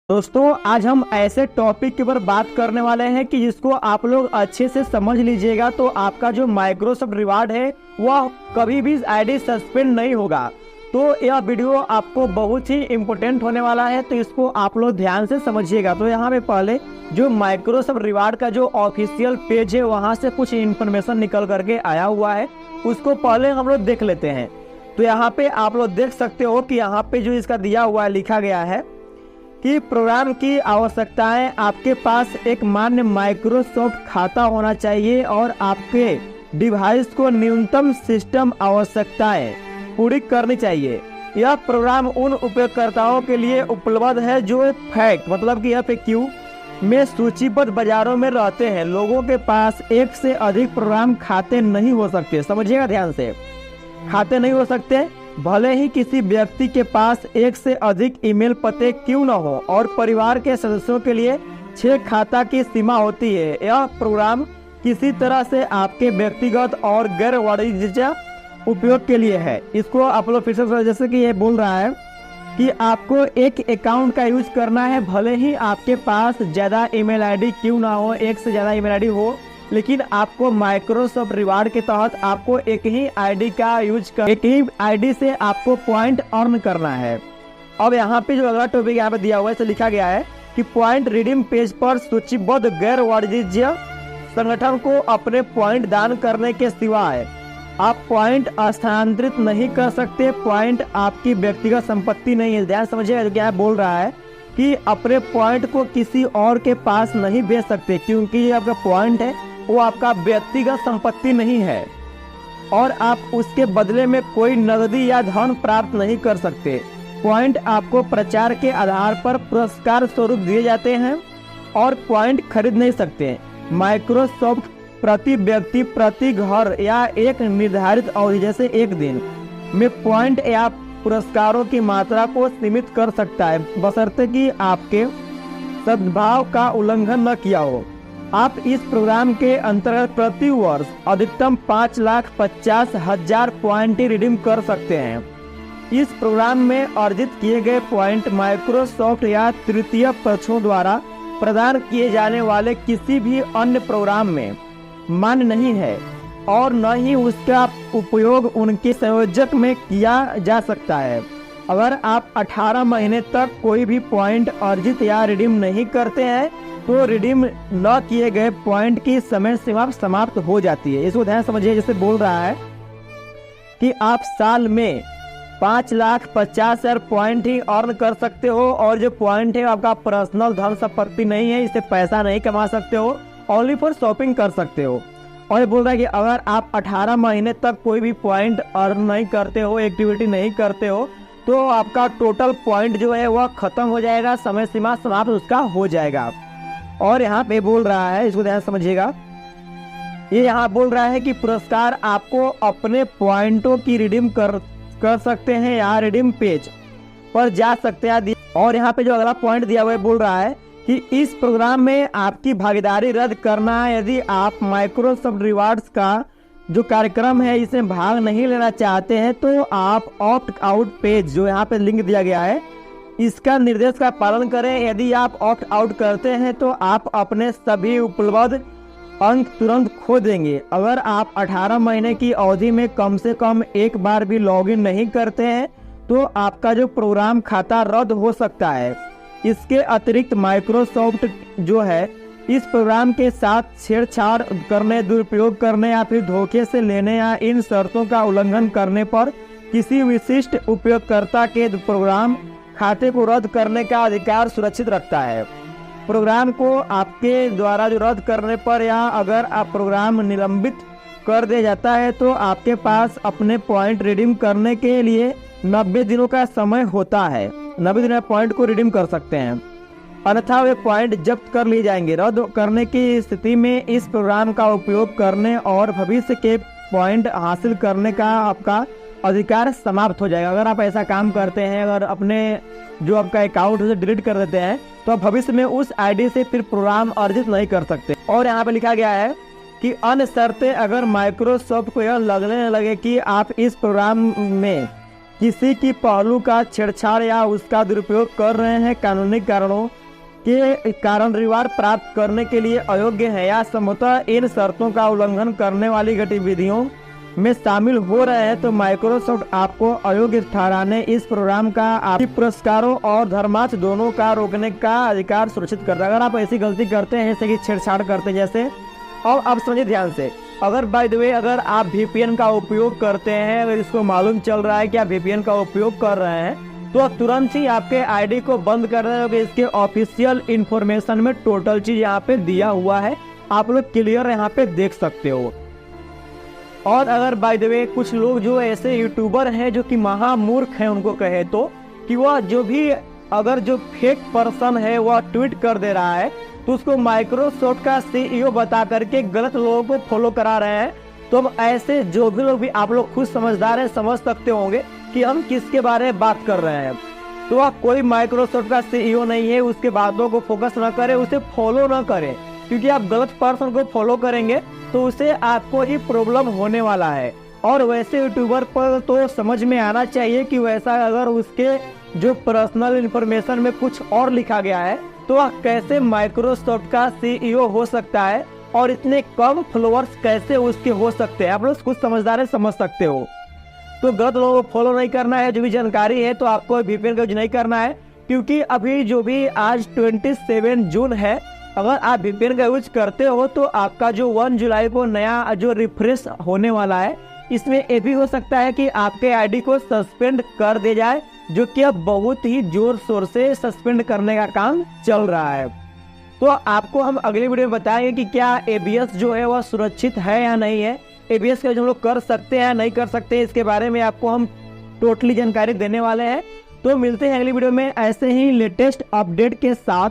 दोस्तों आज हम ऐसे टॉपिक के ऊपर बात करने वाले हैं कि जिसको आप लोग अच्छे से समझ लीजिएगा तो आपका जो माइक्रोसॉफ्ट रिवार्ड है वह कभी भी आईडी सस्पेंड नहीं होगा। तो यह वीडियो आपको बहुत ही इम्पोर्टेंट होने वाला है, तो इसको आप लोग ध्यान से समझिएगा। तो यहाँ पे पहले जो माइक्रोसॉफ्ट रिवार्ड का जो ऑफिशियल पेज है वहाँ से कुछ इन्फॉर्मेशन निकल करके आया हुआ है, उसको पहले हम लोग देख लेते हैं। तो यहाँ पे आप लोग देख सकते हो कि यहाँ पे जो इसका दिया हुआ है, लिखा गया है कि प्रोग्राम की आवश्यकताएं, आपके पास एक मान्य माइक्रोसॉफ्ट खाता होना चाहिए और आपके डिवाइस को न्यूनतम सिस्टम आवश्यकताएं पूरी करनी चाहिए। यह प्रोग्राम उन उपयोगकर्ताओं के लिए उपलब्ध है जो फैक्ट मतलब कि FAQ में सूचीबद्ध बाजारों में रहते हैं। लोगों के पास एक से अधिक प्रोग्राम खाते नहीं हो सकते। समझिएगा ध्यान से, खाते नहीं हो सकते, भले ही किसी व्यक्ति के पास एक से अधिक ईमेल पते क्यों न हो, और परिवार के सदस्यों के लिए 6 खाता की सीमा होती है। यह प्रोग्राम किसी तरह से आपके व्यक्तिगत और गैर वाणिज्यिक उपयोग के लिए है। इसको आप लोग फिर से, जैसे कि ये बोल रहा है कि आपको एक अकाउंट का यूज करना है, भले ही आपके पास ज़्यादा ईमेल आईडी क्यों ना हो, एक से ज़्यादा ईमेल आईडी हो, लेकिन आपको माइक्रोसॉफ्ट रिवार्ड के तहत आपको एक ही आईडी का यूज कर, एक ही आईडी से आपको पॉइंट अर्न करना है। अब यहाँ पे जो अगला टॉपिक यहाँ पे दिया हुआ है, इसे लिखा गया है कि पॉइंट रिडीम पेज पर सूचीबद्ध गैर वाणिज्यिक संगठन को अपने पॉइंट दान करने के सिवाय आप पॉइंट स्थानांतरित नहीं कर सकते। पॉइंट आपकी व्यक्तिगत संपत्ति नहीं है। ध्यान समझिए, क्या बोल रहा है कि अपने पॉइंट को किसी और के पास नहीं भेज सकते, क्योंकि ये आपका पॉइंट है, वो आपका व्यक्तिगत संपत्ति नहीं है और आप उसके बदले में कोई नकदी या धन प्राप्त नहीं कर सकते। पॉइंट आपको प्रचार के आधार पर पुरस्कार स्वरूप दिए जाते हैं और पॉइंट खरीद नहीं सकते। माइक्रोसॉफ्ट प्रति व्यक्ति, प्रति घर या एक निर्धारित अवधि जैसे एक दिन में पॉइंट या पुरस्कारों की मात्रा को सीमित कर सकता है, बशर्ते कि आपके सद्भाव का उल्लंघन न किया हो। आप इस प्रोग्राम के अंतर्गत प्रति वर्ष अधिकतम 5,50,000 पॉइंट रिडीम कर सकते हैं। इस प्रोग्राम में अर्जित किए गए पॉइंट माइक्रोसॉफ्ट या तृतीय पक्षों द्वारा प्रदान किए जाने वाले किसी भी अन्य प्रोग्राम में मान्य नहीं है और न ही उसका उपयोग उनके संयोजक में किया जा सकता है। अगर आप 18 महीने तक कोई भी पॉइंट अर्जित या रिडीम नहीं करते हैं तो रिडीम न किए गए पॉइंट की समय सीमा समाप्त हो जाती है। इसको ध्यान समझिए, जैसे बोल रहा है कि आप साल में 5,50,000 पॉइंट ही अर्न कर सकते हो और जो पॉइंट है आपका पर्सनल धन संपत्ति नहीं है, इससे पैसा नहीं कमा सकते हो, ओनली फॉर शॉपिंग कर सकते हो। और ये बोल रहा है कि अगर आप 18 महीने तक कोई भी पॉइंट अर्न नहीं करते हो, एक्टिविटी नहीं करते हो, तो आपका टोटल पॉइंट जो है वह खत्म हो जाएगा, समय सीमा समाप्त उसका हो जाएगा। और यहाँ पे बोल रहा है, इसको ध्यान समझिएगा, ये यहाँ बोल रहा है कि पुरस्कार आपको अपने पॉइंटों की रिडीम कर सकते हैं या रिडीम पेज पर जा सकते हैं। और यहाँ पे जो अगला पॉइंट दिया हुआ है, बोल रहा है कि इस प्रोग्राम में आपकी भागीदारी रद्द करना है। यदि आप माइक्रोसॉफ्ट रिवार्ड्स का जो कार्यक्रम है इसमें भाग नहीं लेना चाहते हैं तो आप ऑप्ट आउट पेज, जो यहाँ पे लिंक दिया गया है, इसका निर्देश का पालन करें। यदि आप ऑप्ट आउट करते हैं तो आप अपने सभी उपलब्ध अंक तुरंत खो देंगे। अगर आप 18 महीने की अवधि में कम से कम एक बार भी लॉगिन नहीं करते हैं तो आपका जो प्रोग्राम खाता रद्द हो सकता है। इसके अतिरिक्त माइक्रोसॉफ्ट जो है इस प्रोग्राम के साथ छेड़छाड़ करने, दुरुपयोग करने या फिर धोखे से लेने या इन शर्तों का उल्लंघन करने पर किसी विशिष्ट उपयोगकर्ता के प्रोग्राम खाते को रद्द करने का अधिकार सुरक्षित रखता है। प्रोग्राम को आपके द्वारा जो रद्द करने पर या अगर आप प्रोग्राम निलंबित कर दिया जाता है तो आपके पास अपने पॉइंट रिडीम करने के लिए 90 दिनों का समय होता है। 90 दिन में पॉइंट को रिडीम कर सकते हैं, अन्यथा वे पॉइंट जब्त कर लिए जाएंगे। रद्द करने की स्थिति में इस प्रोग्राम का उपयोग करने और भविष्य के पॉइंट हासिल करने का आपका अधिकार समाप्त हो जाएगा। अगर आप ऐसा काम करते हैं, अगर अपने जो आपका अकाउंट उसे डिलीट कर देते हैं तो आप भविष्य में उस आईडी से फिर प्रोग्राम अर्जित नहीं कर सकते। और यहाँ पे लिखा गया है कि अन्य शर्तें, अगर माइक्रोसॉफ्ट को यह लगने लगे कि आप इस प्रोग्राम में किसी की पहलू का छेड़छाड़ या उसका दुरुपयोग कर रहे हैं, कानूनी कारणों के कारण रिवार्ड प्राप्त करने के लिए अयोग्य है या संभवतः इन शर्तों का उल्लंघन करने वाली गतिविधियों में शामिल हो रहे हैं, तो माइक्रोसॉफ्ट आपको अयोग्य ठहराने इस प्रोग्राम का आपकी पुरस्कारों और धर्मार्थ दोनों का रोकने का अधिकार सुरक्षित करता है। अगर आप ऐसी गलती करते हैं जैसे कि छेड़छाड़ करते हैं जैसे, और अब समझिए ध्यान से, अगर बाय द वे अगर आप VPN का उपयोग करते हैं, अगर इसको मालूम चल रहा है कि आप VPN का उपयोग कर रहे हैं, तो तुरंत ही आपके आईडी को बंद कर रहे होंगे। इसके ऑफिशियल इंफॉर्मेशन में टोटल चीज यहाँ पे दिया हुआ है, आप लोग क्लियर यहाँ पे देख सकते हो। और अगर बाय द वे कुछ लोग जो ऐसे यूट्यूबर हैं जो कि महामूर्ख हैं, उनको कहे तो कि वह जो भी अगर जो फेक पर्सन है वह ट्वीट कर दे रहा है, तो उसको माइक्रोसॉफ्ट का CEO बता करके गलत लोगों को फॉलो करा रहे हैं। तो अब ऐसे जो भी लोग भी, आप लोग खुद समझदार हैं, समझ सकते होंगे कि हम किसके बारे में बात कर रहे हैं। तो वह कोई माइक्रोसॉफ्ट का CEO नहीं है, उसके बातों को फोकस न करें, उसे फॉलो न करें, क्योंकि आप गलत पर्सन को फॉलो करेंगे तो उसे आपको ही प्रॉब्लम होने वाला है। और वैसे यूट्यूबर पर तो समझ में आना चाहिए कि वैसा अगर उसके जो पर्सनल इंफॉर्मेशन में कुछ और लिखा गया है, तो वह कैसे माइक्रोसॉफ्ट का CEO हो सकता है और इतने कम फॉलोअर्स कैसे उसके हो सकते हैं। आप लोग कुछ समझदार समझ सकते हो। तो गलत लोगों को फॉलो नहीं करना है, जो भी जानकारी है तो आपको VPN का यूज नहीं करना है, क्योंकि अभी जो भी आज 27 जून है, अगर आप VPN का यूज करते हो तो आपका जो 1 जुलाई को नया जो रिफ्रेश होने वाला है, इसमें ये भी हो सकता है कि आपके आईडी को सस्पेंड कर दे जाए, जो कि अब बहुत ही जोर शोर से सस्पेंड करने का काम चल रहा है। तो आपको हम अगली वीडियो में बताएंगे कि क्या ABS जो है वह सुरक्षित है या नहीं है, ABS का जो हम लोग कर सकते हैं या नहीं कर सकते, इसके बारे में आपको हम टोटली जानकारी देने वाले हैं। तो मिलते हैं अगली वीडियो में ऐसे ही लेटेस्ट अपडेट के साथ।